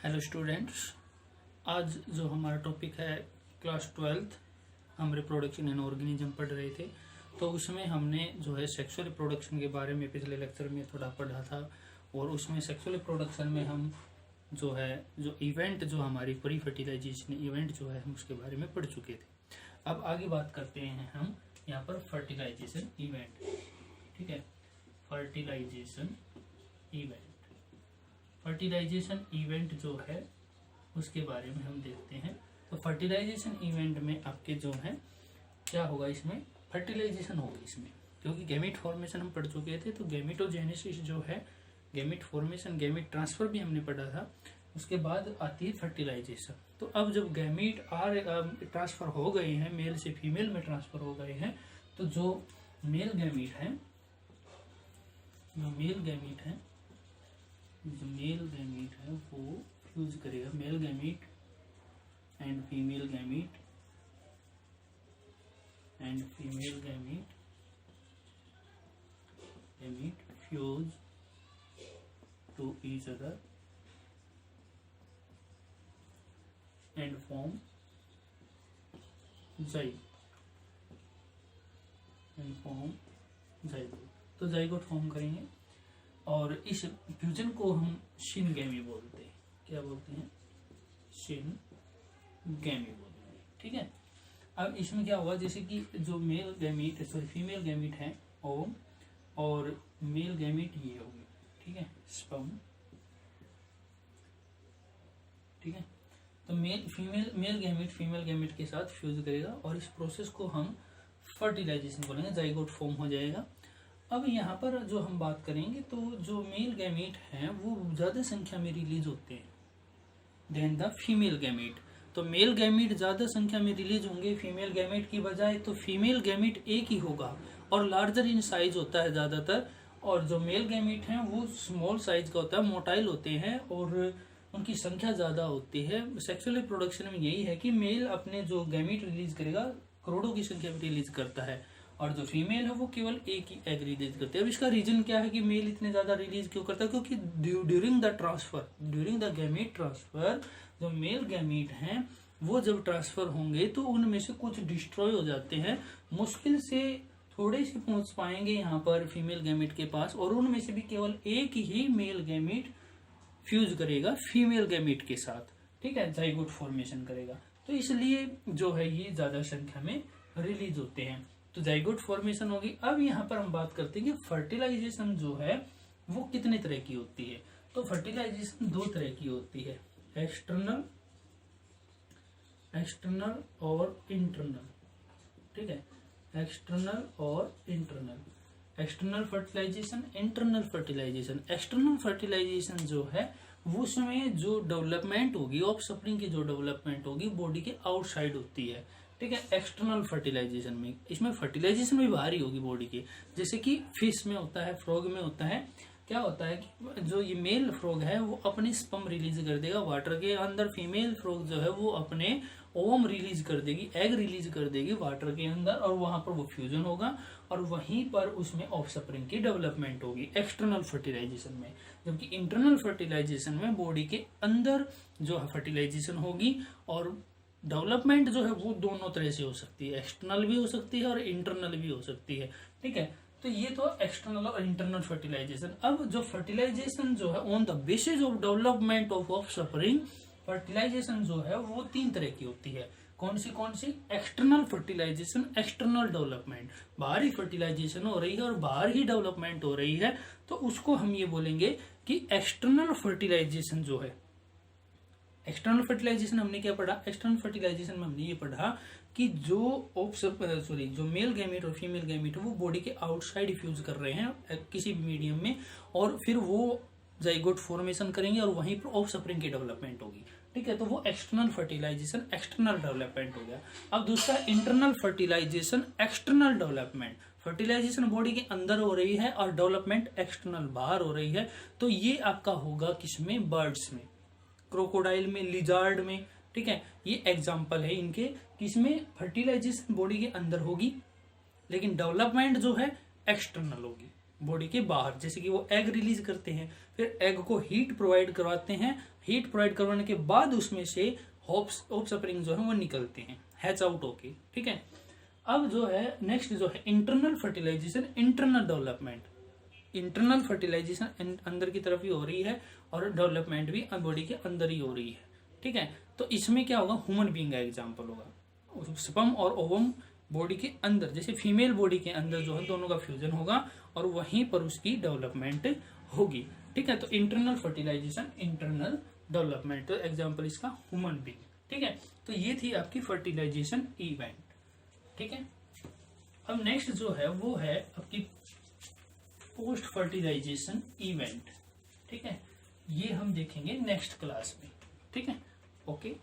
Hello students, आज जो हमारा टॉपिक है क्लास 12th, हम रिप्रोडक्शन इन ऑर्गेनिज्म पढ़ रहे थे। तो उसमें हमने जो है सेक्सुअल रिप्रोडक्शन के बारे में पिछले लेक्चर में थोड़ा पढ़ा था, और उसमें सेक्सुअल रिप्रोडक्शन में हम जो इवेंट जो हमारी प्री फर्टिलाइजेशन इवेंट जो है हम उसके बारे में पढ़ चुके थे। अब आगे बात करते हैं हम यहाँ पर फर्टिलाइजेशन इवेंट। ठीक है, फर्टिलाइजेशन इवेंट जो है उसके बारे में हम देखते हैं। तो फर्टिलाइजेशन इवेंट में आपके जो है क्या होगा, इसमें फर्टिलाइजेशन होगी इसमें, क्योंकि गैमेट फॉर्मेशन हम पढ़ चुके थे। तो गैमेटोजेनेसिस जो है, गैमेट फॉर्मेशन, गैमेट ट्रांसफर भी हमने पढ़ा था। उसके बाद आती है फर्टिलाइजेशन। तो अब जब गैमेट ट्रांसफर हो गए हैं, मेल से फीमेल में ट्रांसफर हो गए हैं, तो जो मेल गैमेट है वो फ्यूज करेगा, male gamete and female gamete fuse to each other and form zygote. तो जाइगोट फॉर्म करेंगे, और इस फ्यूजन को हम शिनगैमी बोलते हैं। क्या बोलते हैं? शिनगैमी बोलते हैं। ठीक है, अब इसमें क्या हुआ, जैसे कि जो फीमेल गैमीट है ओम, और मेल गैमीट ये होगी। ठीक है, स्पर्म। ठीक है, तो मेल गैमीट फीमेल गैमीट के साथ फ्यूज करेगा, और इस प्रोसेस को हम फर्टिलाइजेशन बोलेंगे, जाइगोट फॉर्म हो जाएगा। अब यहाँ पर जो हम बात करेंगे, तो जो मेल गैमीट हैं वो ज्यादा संख्या में रिलीज होते हैं देन द फीमेल गैमीट। तो मेल गैमीट ज्यादा संख्या में रिलीज होंगे फीमेल गैमीट की बजाय, तो फीमेल गैमीट एक ही होगा और लार्जर इन साइज होता है ज्यादातर, और जो मेल गैमीट हैं वो स्मॉल साइज का होता है, मोटाइल होते हैं, और उनकी संख्या ज्यादा होती है। सेक्सुअल रिप्रोडक्शन में यही है कि मेल अपने जो गैमीट रिलीज करेगा करोड़ों की संख्या में रिलीज करता है, और जो फीमेल है वो केवल एक ही एग रिलीज करती है। अब इसका रीजन क्या है कि मेल इतने ज्यादा रिलीज क्यों करता है? क्योंकि ड्यूरिंग द गैमीट ट्रांसफर जो मेल गैमीट हैं वो जब ट्रांसफर होंगे तो उनमें से कुछ डिस्ट्रॉय हो जाते हैं, मुश्किल से थोड़े से पहुंच पाएंगे यहाँ पर फीमेल गैमीट के पास, और उनमें से भी केवल एक ही मेल गैमीट फ्यूज करेगा फीमेल गैमीट के साथ। ठीक है, जाइगोट फॉर्मेशन करेगा। तो इसलिए जो है ये ज्यादा संख्या में रिलीज होते हैं, तो जाइगोट फॉर्मेशन होगी। अब यहाँ पर हम बात करते हैं कि फर्टिलाइजेशन जो है वो कितने तरह की होती है। तो फर्टिलाइजेशन दो तरह की होती है, एक्सटर्नल और इंटरनल। ठीक है, एक्सटर्नल और internal. External fertilization, internal fertilization. External fertilization जो है वो उसमें जो डेवलपमेंट होगी, ऑफस्प्रिंग की जो डेवलपमेंट होगी बॉडी के आउटसाइड होती है। ठीक है, एक्सटर्नल फर्टिलाइजेशन में इसमें फर्टिलाइजेशन भी बाहर ही होगी बॉडी के, जैसे कि फिश में होता है, फ्रॉग में होता है। क्या होता है कि जो ये मेल फ्रॉग है वो अपनी स्पर्म रिलीज कर देगा वाटर के अंदर, फीमेल फ्रॉग जो है वो अपने ओवम रिलीज कर देगी, एग रिलीज कर देगी वाटर के अंदर, और वहां पर वो फ्यूजन होगा, और वहीं पर उसमें ऑफस्प्रिंग की डेवलपमेंट होगी एक्सटर्नल फर्टिलाइजेशन में। जबकि इंटरनल फर्टिलाइजेशन में बॉडी के अंदर जो है फर्टिलाइजेशन होगी, और डेवलपमेंट जो है वो दोनों तरह से हो सकती है, एक्सटर्नल भी हो सकती है और इंटरनल भी हो सकती है। ठीक है, तो ये तो एक्सटर्नल और इंटरनल फर्टिलाइजेशन। अब जो फर्टिलाइजेशन जो है on the basis of development of offspring, fertilization जो है वो तीन तरह की होती है। कौन सी? एक्सटर्नल फर्टिलाइजेशन, एक्सटर्नल डेवलपमेंट, बाहर ही फर्टिलाइजेशन हो रही है और बाहर ही डेवलपमेंट हो रही है, तो उसको हम ये बोलेंगे कि एक्सटर्नल फर्टिलाइजेशन जो है। एक्सटर्नल फर्टिलाइजेशन हमने क्या पढ़ा? एक्सटर्नल फर्टिलाइजेशन में हमने ये पढ़ा कि जो मेल गैमेट और फीमेल गैमेट है वो बॉडी के आउटसाइड फ्यूज कर रहे हैं किसी भी मीडियम में, और फिर वो जाइगोट फॉर्मेशन करेंगे और वहीं पर ऑफस्प्रिंग की डेवलपमेंट होगी। ठीक है, तो वो एक्सटर्नल फर्टिलाइजेशन, एक्सटर्नल डेवलपमेंट हो गया। अब दूसरा internal fertilization, external development. Fertilization body के अंदर हो रही है और डेवलपमेंट एक्सटर्नल बाहर हो रही है। तो ये आपका होगा किसमें? बर्ड्स में, क्रोकोडाइल में, लिजार्ड में। ठीक है, ये एग्जाम्पल है इनके, किसमें फर्टिलाइजेशन बॉडी के अंदर होगी लेकिन डेवलपमेंट जो है एक्सटर्नल होगी। बॉडी के बाहर, जैसे कि वो एग रिलीज करते हैं, फिर एग को हीट प्रोवाइड करवाते हैं, हीट प्रोवाइड करवाने के बाद उसमें से ऑफस्प्रिंग जो है वो निकलते हैं हैच आउट होके, ठीक है। अब जो है नेक्स्ट जो है internal fertilization, internal development. Internal fertilization अंदर की तरफ ही हो रही है और डेवलपमेंट भी बॉडी के अंदर ही हो रही है, ठीक है। तो इसमें क्या होगा, ह्यूमन बीइंग का एग्जांपल होगा, स्पर्म और ओवम बॉडी के अंदर, जैसे फीमेल बॉडी के अंदर जो है दोनों का फ्यूजन होगा और वहीं पर उसकी डेवलपमेंट होगी, ठीक है। तो इंटरनल फर्टिलाइजेशन, इंटरनल डेवलपमेंट, तो एग्जांपल इसका ह्यूमन बीइंग, ठीक है। तो ये थी आपकी फर्टिलाइजेशन इवेंट, ठीक है। अब नेक्स्ट जो है वो है आपकी पोस्ट फर्टिलाइजेशन इवेंट, ठीक है। ये हम देखेंगे नेक्स्ट क्लास में, ठीक है। ओके।